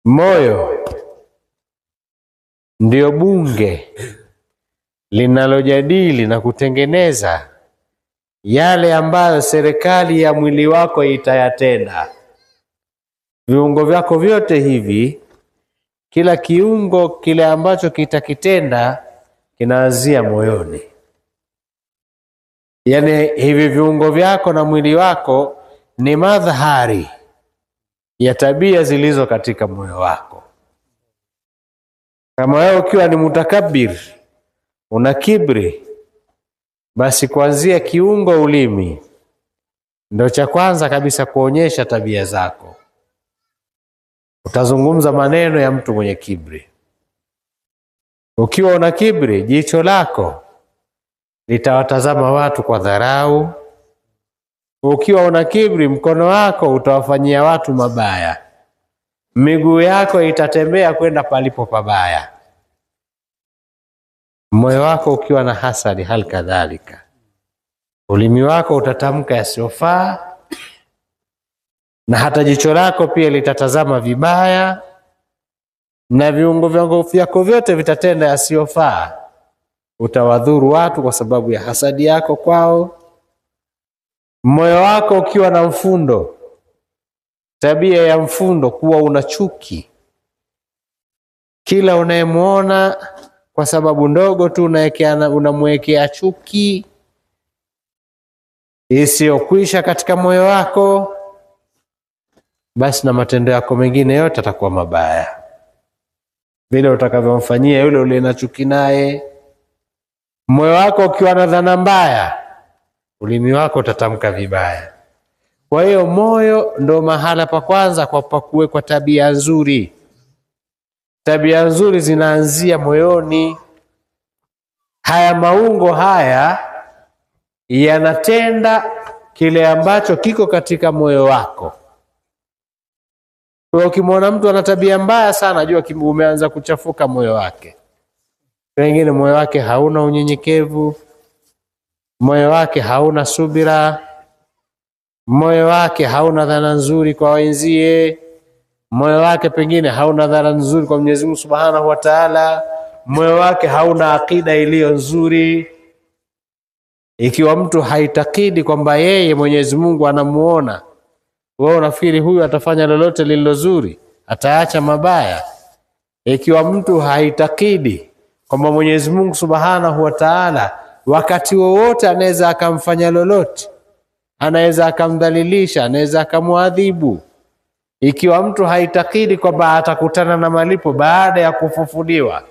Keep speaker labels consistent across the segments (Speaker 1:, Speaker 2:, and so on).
Speaker 1: Moyo ndio bunge linalojadili na kutengeneza yale ambayo serikali ya mwili wako itayatenda. Viungo vyako vyote hivi, kila kiungo kile ambacho kitakitenda kinaanzia moyoni. Yani hivi viungo vyako na mwili wako ni madhari ya tabia zilizo katika moyo wako. Kama wewe ukiwa ni mutakabir, una kibri, basi kuanzia kiungo ulimi ndio cha kwanza kabisa kuonyesha tabia zako. Utazungumza maneno ya mtu mwenye kibri. Ukiwa una kibri, jicho lako litawatazama watu kwa dharau. Ukiwa una kibri, mkono wako utawafanyia watu mabaya. Miguu yako itatembea kwenda palipo pabaya. Moyo wako ukiwa na hasadi hali kadhalika. Ulimi wako utatamka yasiyofaa, na hata jicho lako pia litatazama vibaya, na viungo vyako vyote vitatenda yasiyofaa. Utawadhuru watu kwa sababu ya hasadi yako kwao. Moyo wako ukiwa na mfundo, tabia ya mfundo, kuwa una chuki. Kila unayemuona kwa sababu ndogo tu unamwekea chuki isiyokwisha katika moyo wako, basi na matendo yako mengine yote yatakuwa mabaya. Vile utakavyomfanyia yule ule na chuki naye. Moyo wako ukiwa na dhana mbaya, ulimi wako utatamka vibaya. Kwa hiyo moyo ndo mahala pa kwanza kwa kuwekwa tabia nzuri. Tabia nzuri zinaanzia moyoni. Haya maungo haya yanatenda kile ambacho kiko katika moyo wako. Kwa ukimwona mtu ana tabia mbaya sana, jua umeanza kuchafuka moyo wake. Wengine moyo wake hauna unyenyekevu, moyo wake hauna subira, moyo wake hauna dhana nzuri kwa wenzie, moyo wake pengine hauna dhana nzuri kwa Mwenyezi Mungu Subhanahu wa Ta'ala, moyo wake hauna akida iliyo nzuri. Ikiwa mtu haitakidi kwamba yeye Mwenyezi Mungu anamuona, wewe unafikiri huyu atafanya lolote lililo zuri, ataacha mabaya? Ikiwa mtu haitakidi kwamba Mwenyezi Mungu Subhanahu wa Ta'ala wakati wowote anaweza akamfanya lolote, anaweza akamdhalilisha, anaweza akamuadhibu, ikiwa mtu haitakidi kwamba atakutana na malipo baada ya kufufuliwa,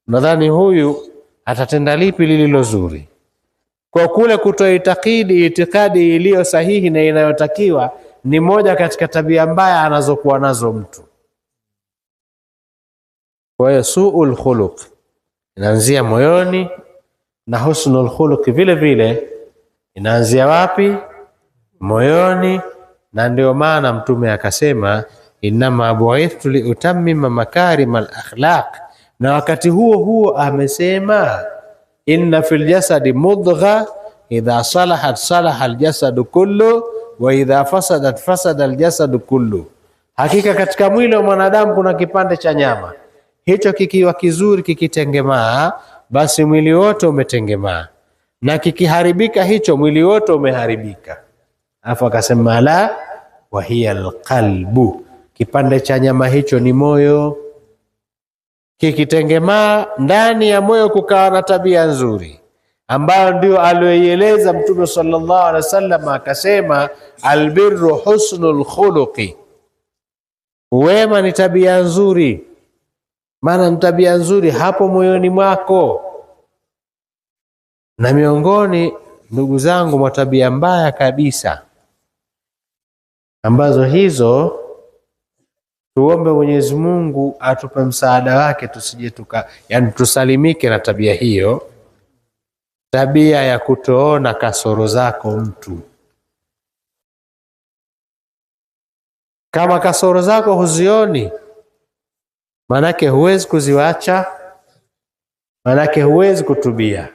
Speaker 1: nadhani huyu atatenda lipi lililo zuri? Kwa kule kutoitakidi itikadi iliyo sahihi na inayotakiwa ni moja katika tabia mbaya anazokuwa nazo mtu. Kwa hiyo suul khuluq inaanzia moyoni, na husnul khuluq vile vile inaanzia wapi? Moyoni. Na ndio maana Mtume akasema inma bu'ithtu liutammima makarimal akhlaq, na wakati huo huo amesema inna fil jasadi mudgha idha salahat salaha aljasadu kullu wa idha fasadat fasada aljasadu kullu. Hakika katika mwili wa mwanadamu kuna kipande cha nyama, hicho kikiwa kizuri kikitengemaa, basi mwili wote umetengemaa, na kikiharibika hicho mwili wote umeharibika. Afu akasema la wa hiya alqalbu, kipande cha nyama hicho ni moyo. Kikitengemaa, ndani ya moyo kukawa na tabia nzuri, ambayo ndio aliyoieleza Mtume sallallahu alaihi wasallam, akasema albirru husnul khuluqi, wema ni tabia nzuri. Maana ni tabia nzuri hapo moyoni mwako. Na miongoni, ndugu zangu, mwa tabia mbaya kabisa ambazo hizo tuombe Mwenyezi Mungu atupe msaada wake, tusije tusalimike na tabia hiyo, tabia ya kutoona kasoro zako mtu. Kama kasoro zako huzioni, manake huwezi kuziwacha, manake huwezi kutubia.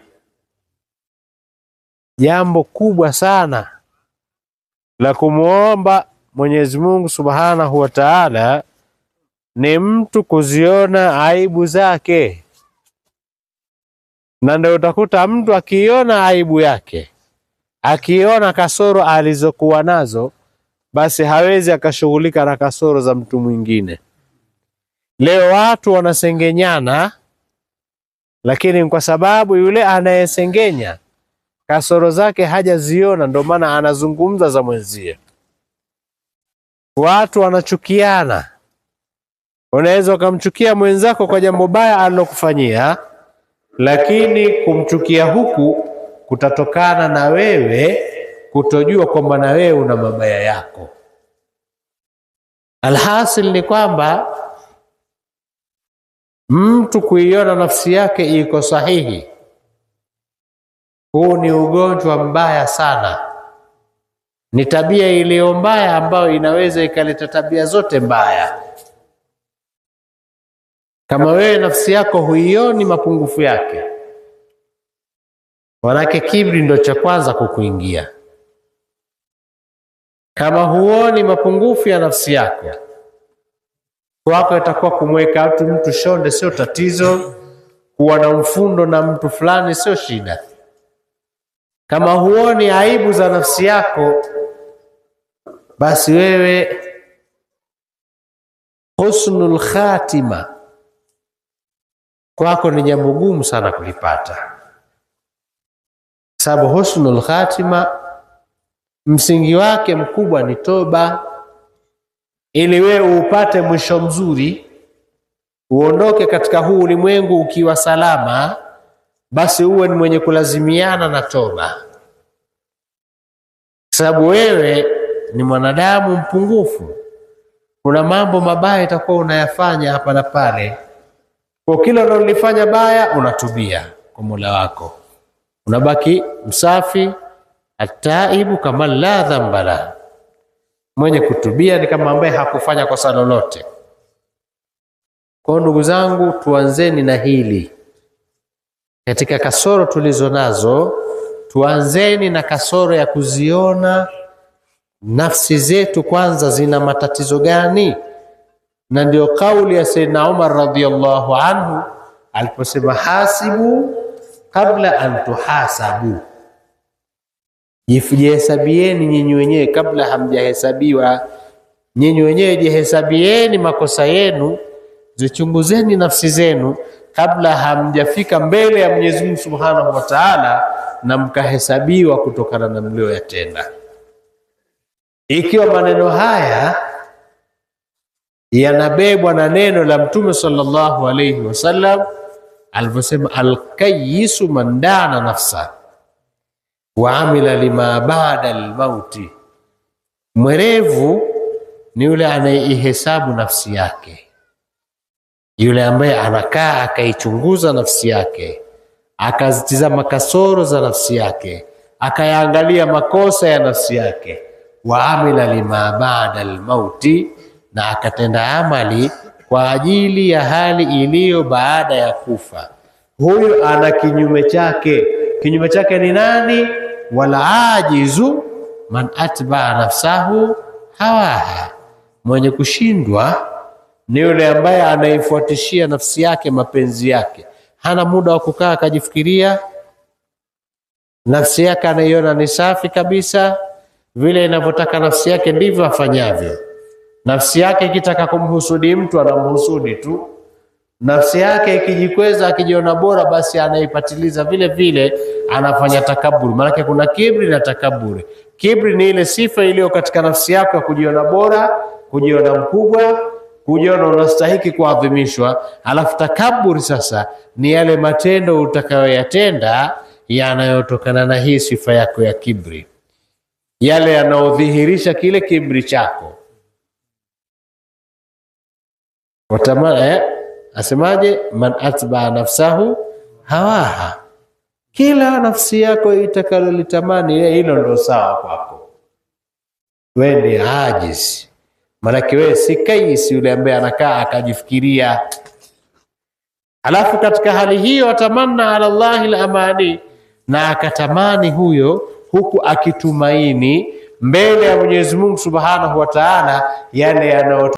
Speaker 1: Jambo kubwa sana la kumuomba Mwenyezi Mungu Subhanahu wa Ta'ala ni mtu kuziona aibu zake, na ndio utakuta mtu akiona aibu yake, akiona kasoro alizokuwa nazo, basi hawezi akashughulika na kasoro za mtu mwingine. Leo watu wanasengenyana, lakini kwa sababu yule anayesengenya kasoro zake hajaziona, ndio maana anazungumza za mwenzie. Watu wanachukiana. Unaweza ukamchukia mwenzako kwa jambo baya alilokufanyia, lakini kumchukia huku kutatokana na wewe kutojua kwamba na wewe una mabaya yako. Alhasil ni kwamba mtu kuiona nafsi yake iko sahihi, huu ni ugonjwa mbaya sana. Ni tabia iliyo mbaya ambayo inaweza ikaleta tabia zote mbaya. Kama wewe nafsi yako huioni mapungufu yake, manake kibri ndo cha kwanza kukuingia. Kama huoni mapungufu ya nafsi yako, kwako itakuwa kumweka mtu shonde sio tatizo, kuwa na mfundo na mtu fulani sio shida. Kama huoni aibu za nafsi yako, basi wewe husnul khatima kwako ni jambo gumu sana kulipata. Sababu husnul khatima msingi wake mkubwa ni toba. Ili wewe upate mwisho mzuri, uondoke katika huu ulimwengu ukiwa salama, basi uwe ni mwenye kulazimiana na toba. Sababu wewe ni mwanadamu mpungufu, kuna mambo mabaya itakuwa unayafanya hapa na pale. Kwa kila unalofanya baya unatubia kwa Mola wako, unabaki msafi. Ataibu kama la dhamba la, mwenye kutubia ni kama ambaye hakufanya kosa lolote. Kwa ndugu zangu, tuanzeni na hili katika kasoro tulizo nazo. Tuanzeni na kasoro ya kuziona nafsi zetu kwanza zina matatizo gani, na ndio kauli ya Sayyidina Umar radhiyallahu anhu aliposema hasibu kabla an tuhasabu, jihesabieni nyinyi wenyewe kabla hamjahesabiwa. Nyinyi wenyewe jihesabieni makosa yenu, zichunguzeni nafsi zenu kabla hamjafika mbele ya Mwenyezi Mungu Subhanahu wa Ta'ala na mkahesabiwa kutokana na mlioyatenda. Ikiwa maneno haya yanabebwa na neno la Mtume sallallahu alayhi wasallam alivyosema, alkayisu man dana nafsa wa amila lima ba'da almauti, mwerevu ni yule anayeihesabu nafsi yake, yule ambaye anakaa akaichunguza nafsi yake, akazitizama kasoro za nafsi yake, akayaangalia makosa ya nafsi yake. Wa amila lima ba'da almauti, na akatenda amali kwa ajili ya hali iliyo baada ya kufa. Huyu ana kinyume chake. Kinyume chake ni nani? Wala ajizu man atba nafsahu hawaha, mwenye kushindwa ni yule ambaye anaifuatishia nafsi yake mapenzi yake. Hana muda wa kukaa akajifikiria. Nafsi yake anaiona ni safi kabisa, vile inavyotaka nafsi yake ndivyo afanyavyo. Nafsi yake ikitaka kumhusudi mtu anamhusudi tu. Nafsi yake ikijikweza akijiona bora, basi anaipatiliza vile vile, anafanya takaburi. Maana kuna kibri na takaburi. Kibri ni ile sifa iliyo katika nafsi yako ya kujiona bora, kujiona mkubwa, kujiona unastahiki kuadhimishwa. Alafu takaburi sasa ni yale matendo utakayoyatenda yanayotokana na hii sifa yako ya kibri, yale yanayodhihirisha kile kibri chako. Asemaje? Man atba nafsahu hawaha, kila nafsi yako itakalolitamani hilo ndio sawa kwako. Wewe ni ajizi, maana wewe si kaisi yule ambaye anakaa akajifikiria. Alafu katika hali hiyo atamanna ala Allahi al-amani, na akatamani huyo huku akitumaini mbele ya Mwenyezi Mungu Subhanahu wa Ta'ala yale yanayo